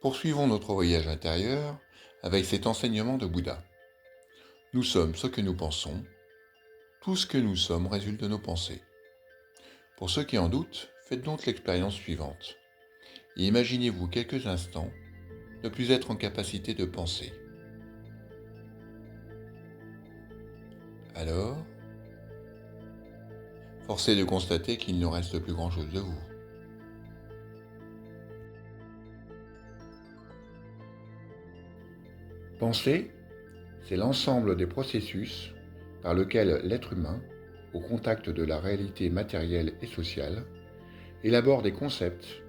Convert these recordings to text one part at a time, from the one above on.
Poursuivons notre voyage intérieur avec cet enseignement de Bouddha. Nous sommes ce que nous pensons. Tout ce que nous sommes résulte de nos pensées. Pour ceux qui en doutent, faites donc l'expérience suivante. Et imaginez-vous quelques instants ne plus être en capacité de penser. Alors, force est de constater qu'il ne reste plus grand-chose de vous. Penser, c'est l'ensemble des processus par lesquels l'être humain, au contact de la réalité matérielle et sociale, élabore des concepts,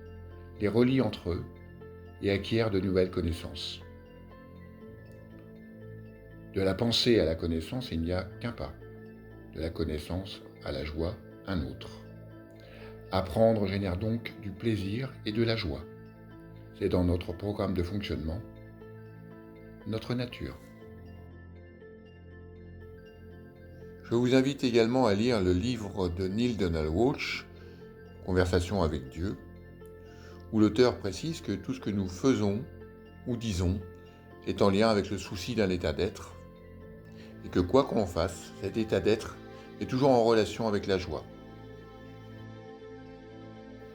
les relie entre eux et acquiert de nouvelles connaissances. De la pensée à la connaissance, il n'y a qu'un pas. De la connaissance à la joie, un autre. Apprendre génère donc du plaisir et de la joie. C'est dans notre programme de fonctionnement, notre nature. Je vous invite également à lire le livre de Neale Donald Walsch, Conversation avec Dieu, où l'auteur précise que tout ce que nous faisons ou disons est en lien avec le souci d'un état d'être, et que quoi qu'on fasse, cet état d'être est toujours en relation avec la joie.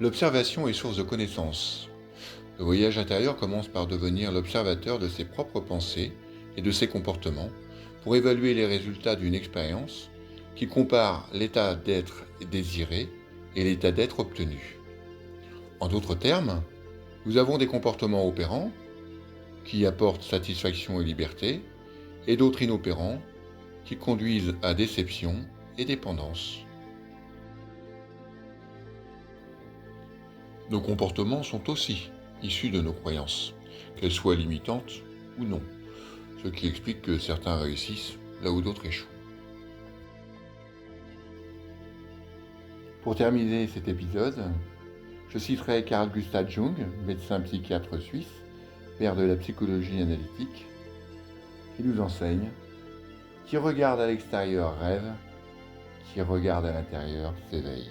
L'observation est source de connaissance. Le voyage intérieur commence par devenir l'observateur de ses propres pensées et de ses comportements pour évaluer les résultats d'une expérience qui compare l'état d'être désiré et l'état d'être obtenu. En d'autres termes, nous avons des comportements opérants qui apportent satisfaction et liberté et d'autres inopérants qui conduisent à déception et dépendance. Nos comportements sont aussi issus de nos croyances, qu'elles soient limitantes ou non, ce qui explique que certains réussissent là où d'autres échouent. Pour terminer cet épisode, je citerai Carl Gustav Jung, médecin psychiatre suisse, père de la psychologie analytique, qui nous enseigne « Qui regarde à l'extérieur rêve, qui regarde à l'intérieur s'éveille ».